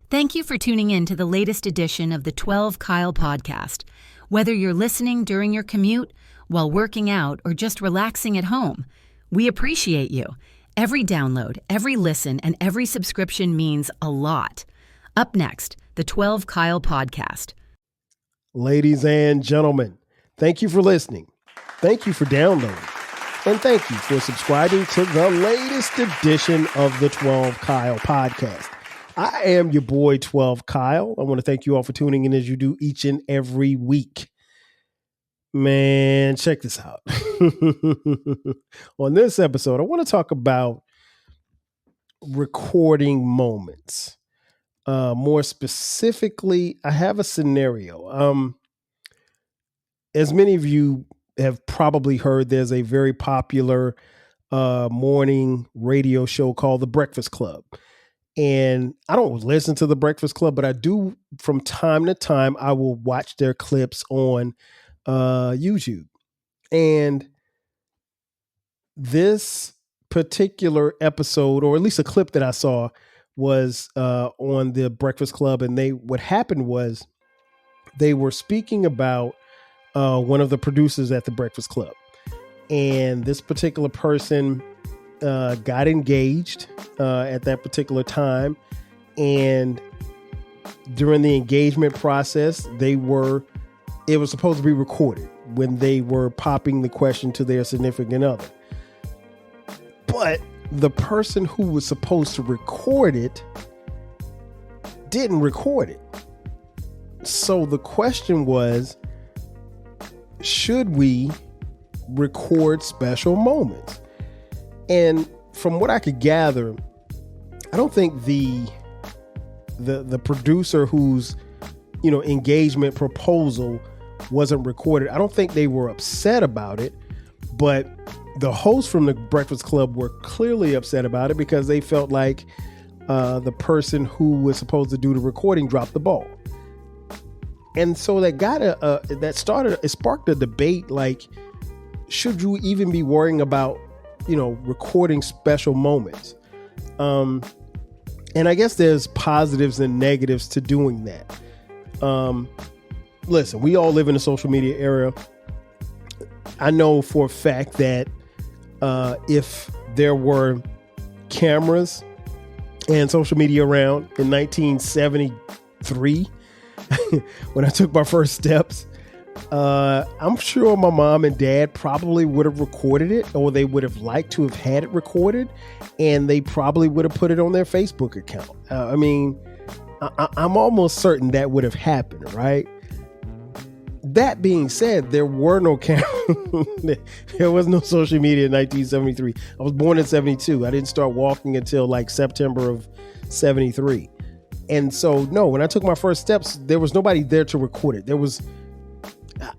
Thank you for tuning in to the latest edition of the 12 Kyle podcast. Whether you're listening during your commute, while working out, or just relaxing at home, we appreciate you. Every download, every listen, and every subscription means a lot. Up next, the 12 Kyle podcast. Ladies and gentlemen, thank you for listening. Thank you for downloading. And thank you for subscribing to the latest edition of the 12 Kyle podcast. I am your boy, 12 Kyle. I want to thank you all for tuning in as you do each and every week. Man, check this out. On this episode, I want to talk about recording moments. More specifically, I have a scenario. As many of you have probably heard, there's a very popular morning radio show called The Breakfast Club. And I don't listen to The Breakfast Club, but I do from time to time, I will watch their clips on YouTube. And this particular episode, or at least a clip that I saw, was on The Breakfast Club. And what happened was they were speaking about one of the producers at The Breakfast Club. And this particular person got engaged at that particular time, and during the engagement process, it was supposed to be recorded when they were popping the question to their significant other. But the person who was supposed to record it didn't record it. So the question was, should we record special moments? And from what I could gather, I don't think the producer whose engagement proposal wasn't recorded, I don't think they were upset about it, but the hosts from The Breakfast Club were clearly upset about it because they felt like the person who was supposed to do the recording dropped the ball. And so it sparked a debate, like, should you even be worrying about recording special moments? And I guess there's positives and negatives to doing that. Listen, we all live in a social media era. I know for a fact that if there were cameras and social media around in 1973, when I took my first steps, I'm sure my mom and dad probably would have recorded it, or they would have liked to have had it recorded, and they probably would have put it on their Facebook account. I'm almost certain that would have happened, right? That being said, there were no cameras. There was no social media in 1973. I was born in 72. I didn't start walking until like September of 73. And so, no, when I took my first steps, there was nobody there to record it.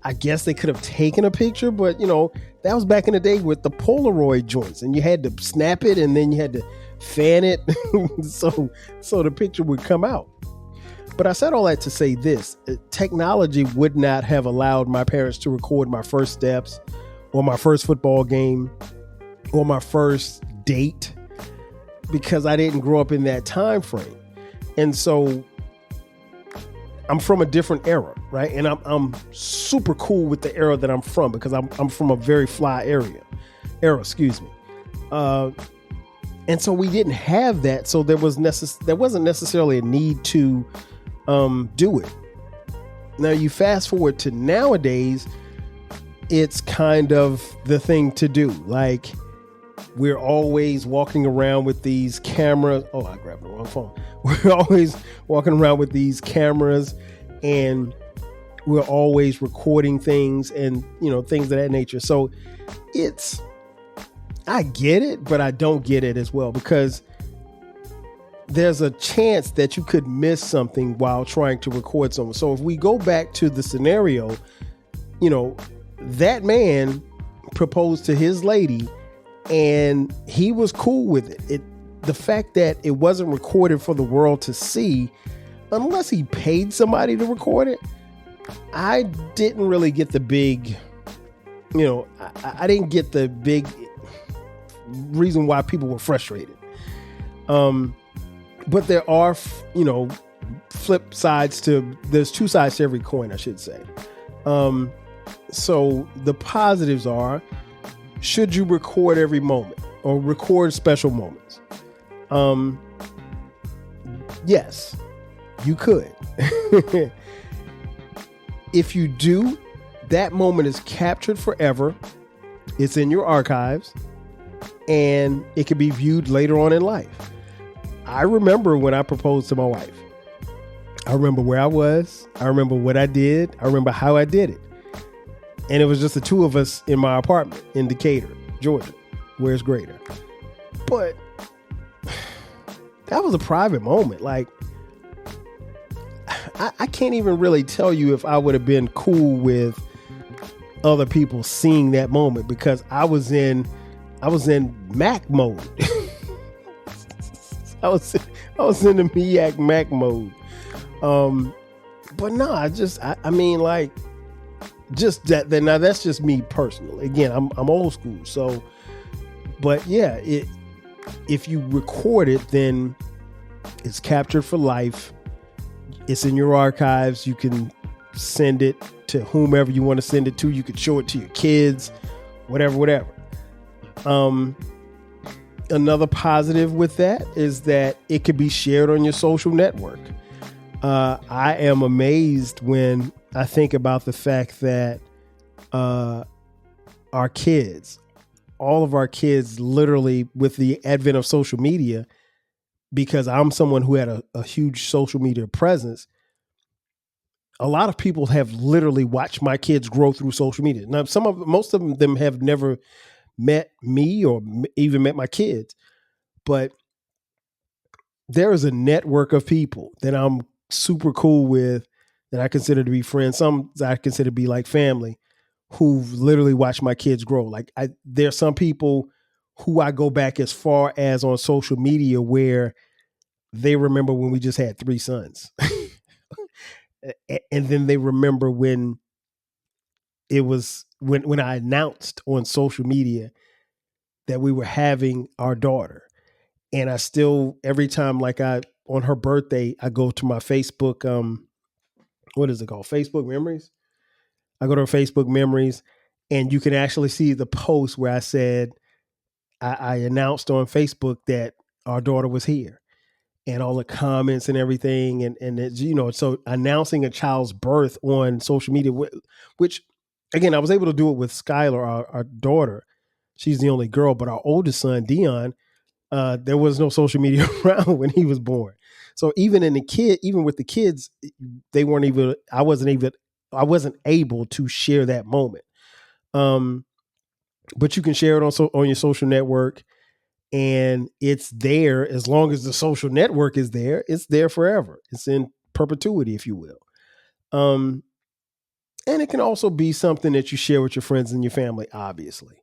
I guess they could have taken a picture, but that was back in the day with the Polaroid joints, and you had to snap it and then you had to fan it so the picture would come out. But I said all that to say this: technology would not have allowed my parents to record my first steps, or my first football game, or my first date, because I didn't grow up in that time frame. And so I'm from a different era, right? And I'm super cool with the era that I'm from, because I'm from a very fly era, excuse me. And so we didn't have that. So there wasn't necessarily a need to do it. Now you fast forward to nowadays, it's kind of the thing to do. Like, we're always walking around with these cameras. Oh, I grabbed the wrong phone. We're always walking around with these cameras, and we're always recording things and, things of that nature. So I get it, but I don't get it as well, because there's a chance that you could miss something while trying to record someone. So if we go back to the scenario, that man proposed to his lady and he was cool with it. The fact that it wasn't recorded for the world to see, unless he paid somebody to record it, I didn't really get the big, I didn't get the big reason why people were frustrated. But there are, there's two sides to every coin, I should say. So the positives are, should you record every moment or record special moments? Yes, you could. If you do, that moment is captured forever. It's in your archives and it can be viewed later on in life. I remember when I proposed to my wife. I remember where I was. I remember what I did. I remember how I did it. And it was just the two of us in my apartment in Decatur, Georgia, where it's greater. But that was a private moment. Like, I can't even really tell you if I would have been cool with other people seeing that moment, because I was in Mac mode. I was in the MEAC Mac mode. But no, I mean, like, just that. Now that's just me personally. Again, I'm old school. So, but yeah, if you record it, then it's captured for life. It's in your archives. You can send it to whomever you want to send it to. You could show it to your kids, whatever. Another positive with that is that it could be shared on your social network. I am amazed when I think about the fact that our kids, all of our kids, literally with the advent of social media, because I'm someone who had a huge social media presence, a lot of people have literally watched my kids grow through social media. Now, most of them have never met me or even met my kids, but there is a network of people that I'm super cool with, that I consider to be friends. Some that I consider to be like family, who've literally watched my kids grow. Like, there's some people who I go back as far as on social media where they remember when we just had 3 sons. And then they remember when it was when I announced on social media that we were having our daughter. And I still, every time, like, on her birthday, I go to my Facebook, what is it called? Facebook Memories. I go to her Facebook Memories, and you can actually see the post where I said, I announced on Facebook that our daughter was here, and all the comments and everything. And it's, so announcing a child's birth on social media, which again, I was able to do it with Skylar, our daughter. She's the only girl, but our oldest son, Dion, there was no social media around when he was born. So even with the kids, they weren't even, I wasn't able to share that moment. But you can share it on your social network, and it's there. As long as the social network is there, it's there forever. It's in perpetuity, if you will. And it can also be something that you share with your friends and your family, obviously.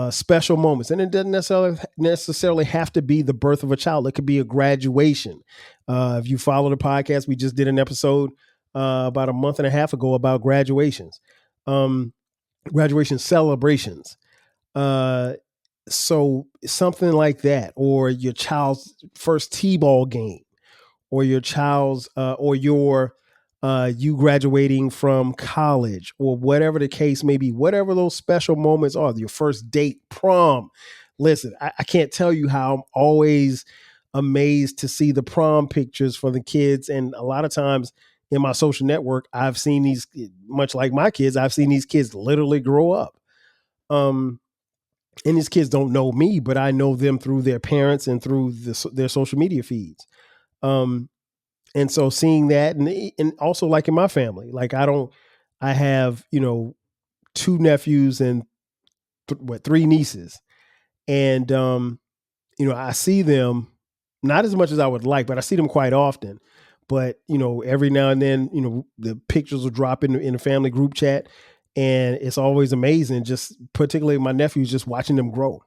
Special moments. And it doesn't necessarily have to be the birth of a child. It could be a graduation. If you follow the podcast, we just did an episode about a month and a half ago about graduations, graduation celebrations. So something like that, or your child's first T-ball game, or your child's, or your, you graduating from college, or whatever the case may be, whatever those special moments are, your first date, prom. Listen, I can't tell you how I'm always amazed to see the prom pictures for the kids. And a lot of times in my social network, I've seen these, much like my kids, I've seen these kids literally grow up. And these kids don't know me, but I know them through their parents and through their social media feeds. And so seeing that, and also like in my family, like I have, 2 nephews and 3 nieces. And, I see them not as much as I would like, but I see them quite often. But, every now and then, the pictures will drop in the family group chat. And it's always amazing, just particularly my nephews, just watching them grow.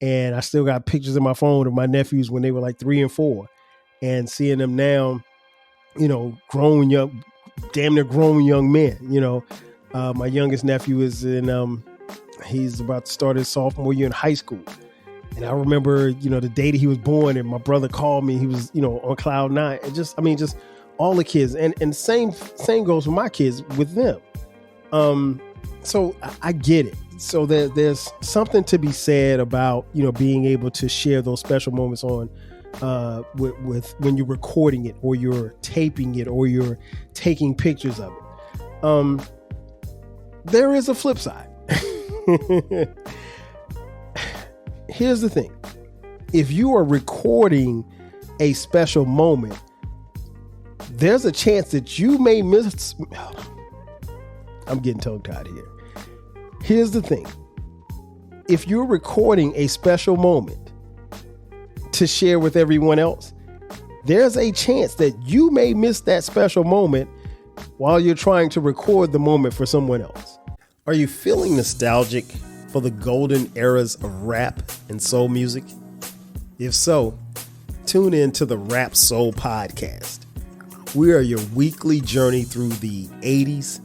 And I still got pictures in my phone of my nephews when they were like 3 and 4, and seeing them now, grown young, damn near grown young men. My youngest nephew is he's about to start his sophomore year in high school. And I remember, the day that he was born, and my brother called me, he was, on cloud 9. And just all the kids, and same goes for my kids with them. So I get it. So there's something to be said about, being able to share those special moments on with when you're recording it, or you're taping it, or you're taking pictures of it. There is a flip side. Here's the thing. If you are recording a special moment, there's a chance that you may miss. I'm getting tongue-tied here. Here's the thing. If you're recording a special moment to share with everyone else, there's a chance that you may miss that special moment while you're trying to record the moment for someone else. Are you feeling nostalgic for the golden eras of rap and soul music? If so, tune in to the Rap Soul Podcast. We are your weekly journey through the 80s,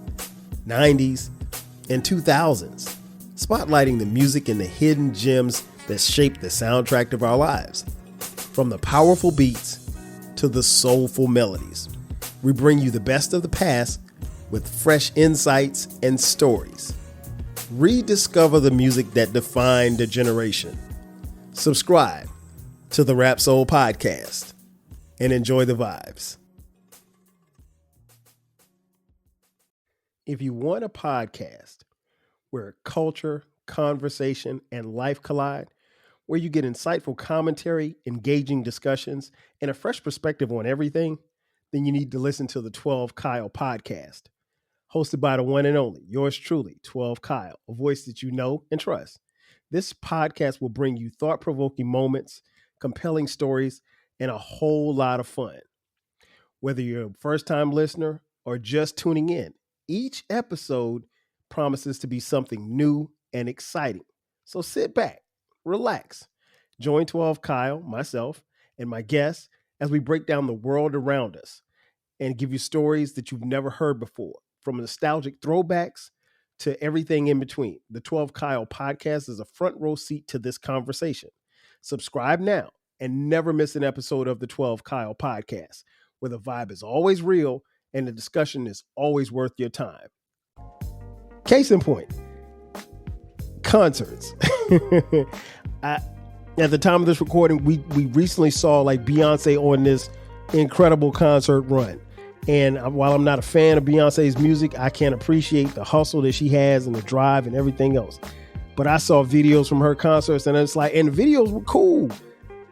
90s, and 2000s, spotlighting the music and the hidden gems that shaped the soundtrack of our lives. From the powerful beats to the soulful melodies, we bring you the best of the past with fresh insights and stories. Rediscover the music that defined a generation. Subscribe to the Rap Soul Podcast and enjoy the vibes. If you want a podcast where culture, conversation, and life collide, where you get insightful commentary, engaging discussions, and a fresh perspective on everything, then you need to listen to the 12 Kyle podcast. Hosted by the one and only, yours truly, 12 Kyle, a voice that you know and trust. This podcast will bring you thought-provoking moments, compelling stories, and a whole lot of fun. Whether you're a first-time listener or just tuning in, each episode promises to be something new and exciting. So sit back, relax, join 12 Kyle, myself, and my guests as we break down the world around us and give you stories that you've never heard before, from nostalgic throwbacks to everything in between. The 12 Kyle podcast is a front row seat to this conversation. Subscribe now and never miss an episode of the 12 Kyle podcast, where the vibe is always real and the discussion is always worth your time. Case in point, concerts. At the time of this recording, we recently saw Beyonce on this incredible concert run. And while I'm not a fan of Beyonce's music, I can appreciate the hustle that she has and the drive and everything else. But I saw videos from her concerts, and it's and the videos were cool.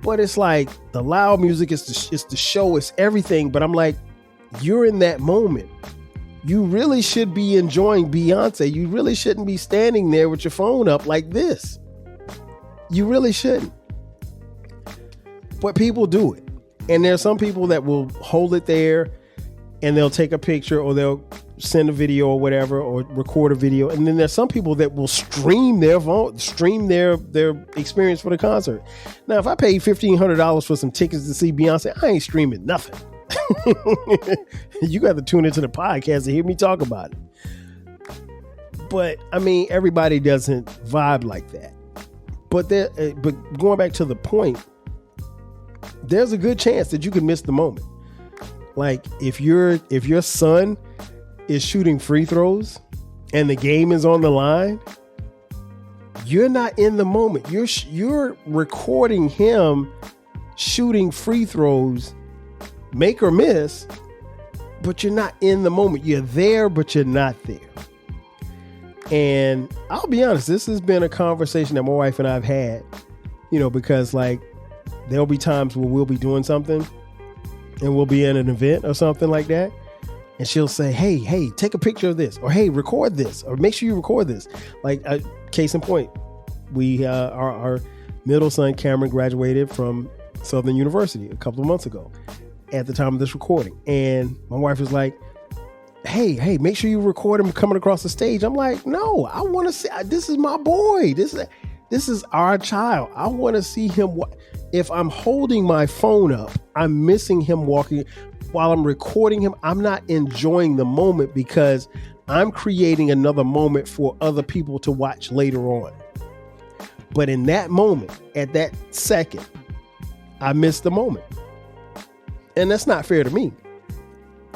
But it's the loud music is the show, it's everything. But I'm you're in that moment. You really should be enjoying Beyonce. You really shouldn't be standing there with your phone up like this. You really shouldn't. But people do it. And there are some people that will hold it there and they'll take a picture, or they'll send a video or whatever, or record a video. And then there's some people that will stream their experience for the concert. Now, if I paid $1,500 for some tickets to see Beyonce, I ain't streaming nothing. You got to tune into the podcast to hear me talk about it. But everybody doesn't vibe like that. But going back to the point, there's a good chance that you could miss the moment. If your son is shooting free throws and the game is on the line, you're not in the moment. You're recording him shooting free throws, make or miss, but you're not in the moment. You're there, but you're not there. And I'll be honest, this has been a conversation that my wife and I have had, because there'll be times where we'll be doing something and we'll be in an event or something like that. And she'll say, hey, take a picture of this, or hey, record this, or make sure you record this. Case in point, our middle son, Cameron, graduated from Southern University a couple of months ago at the time of this recording. And my wife was like, hey, make sure you record him coming across the stage. I'm like, no, I want to see, this is my boy. This is our child. I want to see him. If I'm holding my phone up, I'm missing him walking. While I'm recording him, I'm not enjoying the moment because I'm creating another moment for other people to watch later on. But in that moment, at that second, I missed the moment. And that's not fair to me.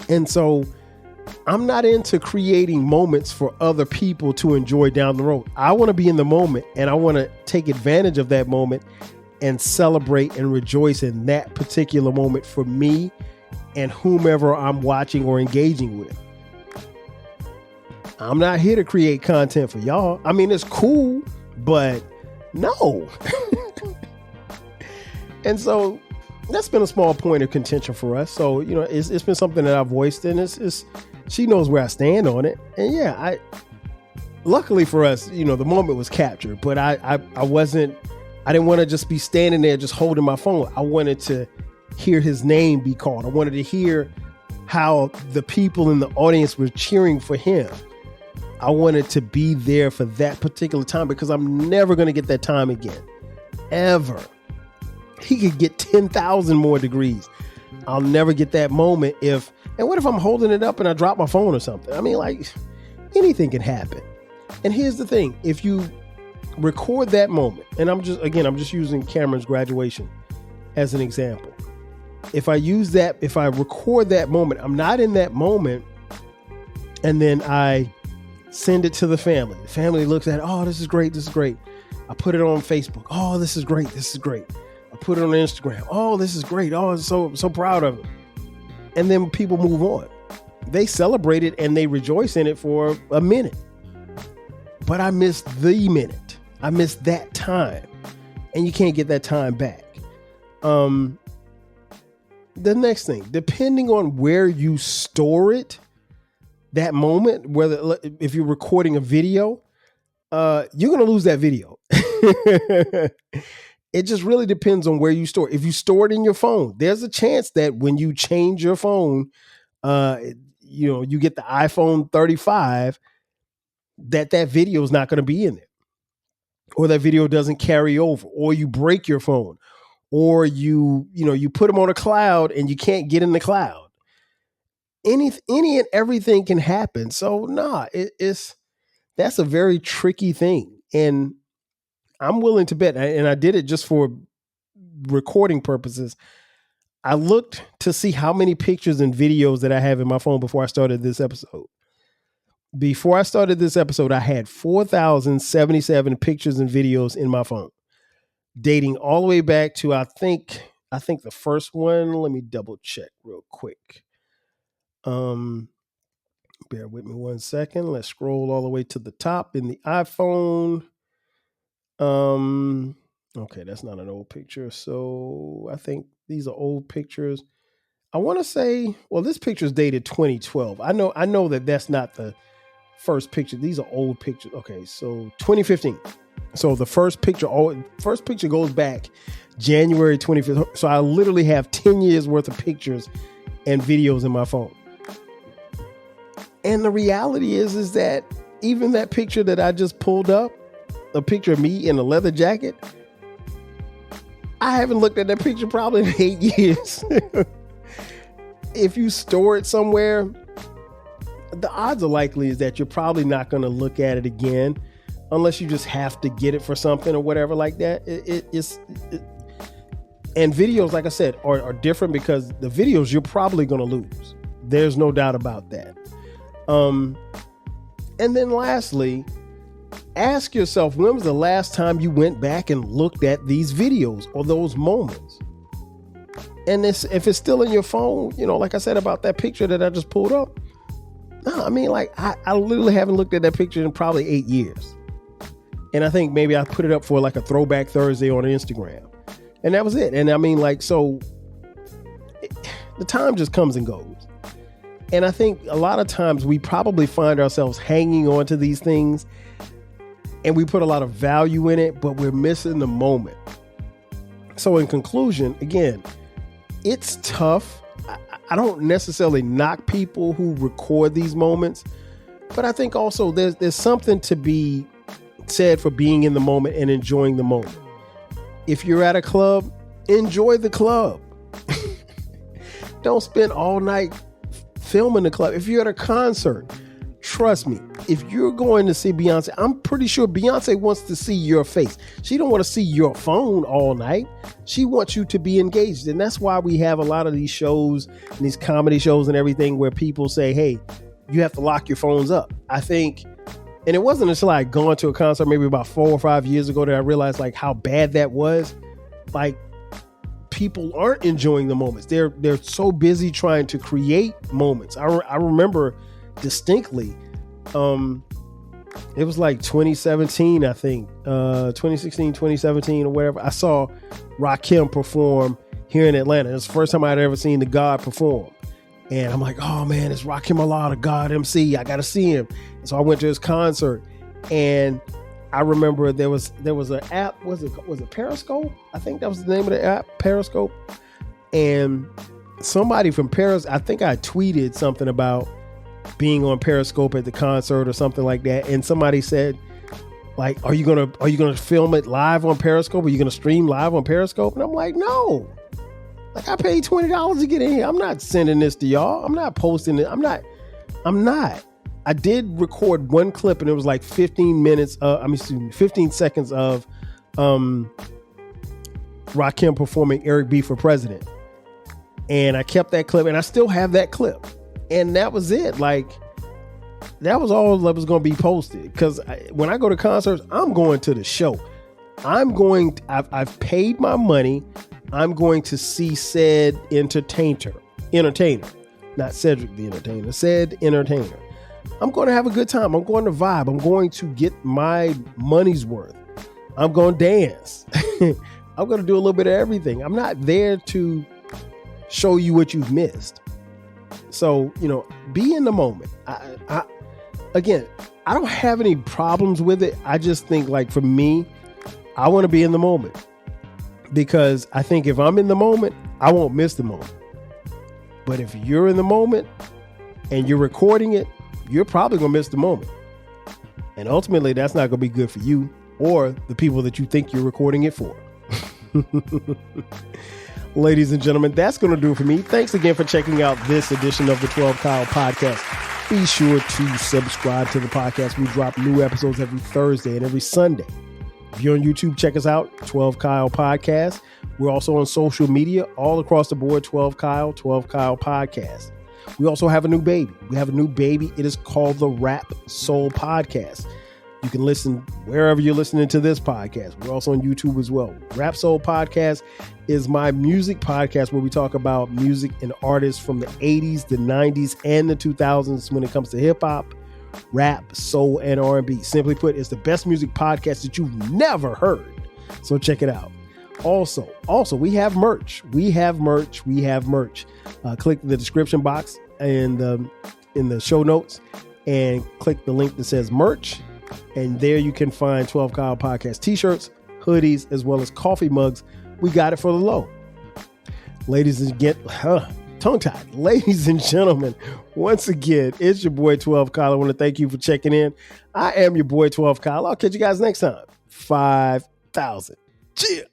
And so I'm not into creating moments for other people to enjoy down the road. I want to be in the moment, and I want to take advantage of that moment and celebrate and rejoice in that particular moment for me and whomever I'm watching or engaging with. I'm not here to create content for y'all. I mean, it's cool, but no. And so that's been a small point of contention for us. So, you know, it's been something that I've voiced, and it's she knows where I stand on it. And yeah, luckily for us, you know, the moment was captured, but I didn't want to just be standing there just holding my phone. I wanted to hear his name be called. I wanted to hear how the people in the audience were cheering for him. I wanted to be there for that particular time because I'm never going to get that time again, ever. He could get 10,000 more degrees. I'll never get that moment and what if I'm holding it up and I drop my phone or something? I mean, like, anything can happen. And here's the thing. If you record that moment, and I'm just using Cameron's graduation as an example. If I record that moment, I'm not in that moment, and then I send it to the family. The family looks at it, oh, this is great, this is great. I put it on Facebook. Oh, this is great, this is great. I put it on Instagram. Oh, this is great. Oh, I'm so proud of it. And then people move on. They celebrate it and they rejoice in it for a minute. But I missed the minute. I missed that time. And you can't get that time back. The next thing, depending on where you store it, that moment, whether if you're recording a video, you're going to lose that video. It just really depends on where you store it. If you store it in your phone, there's a chance that when you change your phone, you get the iPhone 35, that video is not going to be in there, or that video doesn't carry over, or you break your phone, or you put them on a cloud and you can't get in the cloud. Any and everything can happen. So that's a very tricky thing. And I'm willing to bet, and I did it just for recording purposes. I looked to see how many pictures and videos that I have in my phone before I started this episode. Before I started this episode, I had 4,077 pictures and videos in my phone, dating all the way back to, I think the first one, let me double check real quick. Bear with me one second. Let's scroll all the way to the top in the iPhone. Okay, that's not an old picture. So I think these are old pictures. I want to say, well, this picture is dated 2012. I know that that's not the first picture. These are old pictures. Okay, so 2015. So the first picture goes back January 25th. So I literally have 10 years worth of pictures and videos in my phone. And the reality is that even that picture that I just pulled up, a picture of me in a leather jacket, I haven't looked at that picture probably in 8 years. If you store it somewhere, the odds are likely is that you're probably not going to look at it again unless you just have to get it for something or whatever like that. And videos, like I said, are different because the videos you're probably going to lose. There's no doubt about that. And then lastly, ask yourself, when was the last time you went back and looked at these videos or those moments? And if it's still in your phone, like I said about that picture that I just pulled up, I literally haven't looked at that picture in probably 8 years. And I think maybe I put it up for like a throwback Thursday on Instagram. And that was it. And so the time just comes and goes. And I think a lot of times we probably find ourselves hanging on to these things and we put a lot of value in it, but we're missing the moment. So in conclusion, again, it's tough. I don't necessarily knock people who record these moments, but I think also there's something to be said for being in the moment and enjoying the moment. If you're at a club, enjoy the club. Don't spend all night filming the club. If you're at a concert, trust me, if you're going to see Beyonce, I'm pretty sure Beyonce wants to see your face. She don't want to see your phone all night. She wants you to be engaged. And that's why we have a lot of these shows and these comedy shows and everything where people say, hey, you have to lock your phones up. I think, and it wasn't until I had gone to a concert maybe about 4 or 5 years ago that I realized like how bad that was. Like, people aren't enjoying the moments. They're so busy trying to create moments. I remember distinctly, it was like 2017, I think, 2016, 2017 or whatever. I saw Rakim perform here in Atlanta. It was the first time I'd ever seen the God perform. And I'm like, oh man, it's Rakim Allah, the God MC. I got to see him. And so I went to his concert, and I remember there was an app. Was it Periscope? I think that was the name of the app, Periscope. And somebody from Paris, I think I tweeted something about being on Periscope at the concert or something like that. And somebody said, like, are you gonna film it live on Periscope? Are you gonna stream live on Periscope? And I'm like, no. Like, I paid $20 to get in here. I'm not sending this to y'all. I'm not posting it. I'm not. I did record one clip, and it was like 15 seconds of Rakim performing Eric B for President. And I kept that clip, and I still have that clip. And that was it. Like, that was all that was going to be posted. Because when I go to concerts, I'm going to the show. I've paid my money. I'm going to see said entertainer, not Cedric the Entertainer, said entertainer. I'm going to have a good time. I'm going to vibe. I'm going to get my money's worth. I'm going to dance. I'm going to do a little bit of everything. I'm not there to show you what you've missed. So, be in the moment. Again, I don't have any problems with it. I just think, like, for me, I want to be in the moment, because I think if I'm in the moment, I won't miss the moment. But if you're in the moment and you're recording it, you're probably going to miss the moment. And ultimately, that's not going to be good for you or the people that you think you're recording it for. Ladies and gentlemen, that's going to do it for me. Thanks again for checking out this edition of the 12 Kyle Podcast. Be sure to subscribe to the podcast. We drop new episodes every Thursday and every Sunday. If you're on YouTube, check us out, 12 Kyle Podcast. We're also on social media all across the board, 12 Kyle Podcast. We also have a new baby. It is called the Rap Soul Podcast. You can listen wherever you're listening to this podcast. We're also on YouTube as well. Rap Soul Podcast is my music podcast where we talk about music and artists from the 80s, the 90s, and the 2000s when it comes to hip hop, rap, soul, and R&B. Simply put, it's the best music podcast that you've never heard. So check it out. Also, we have merch. Click the description box and in the show notes and click the link that says merch. And there you can find 12 Kyle Podcast t-shirts, hoodies, as well as coffee mugs. We got it for the low. Ladies and tongue-tied. Ladies and gentlemen, once again, it's your boy 12 Kyle. I want to thank you for checking in. I am your boy 12 Kyle. I'll catch you guys next time. 5,000. Cheers.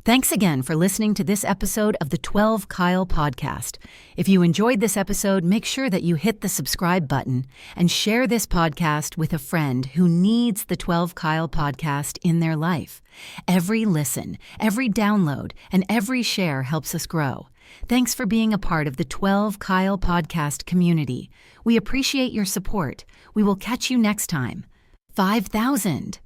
Thanks again for listening to this episode of the 12 Kyle Podcast. If you enjoyed this episode, make sure that you hit the subscribe button and share this podcast with a friend who needs the 12 Kyle Podcast in their life. Every listen, every download, and every share helps us grow. Thanks for being a part of the 12 Kyle Podcast community. We appreciate your support. We will catch you next time. 5,000.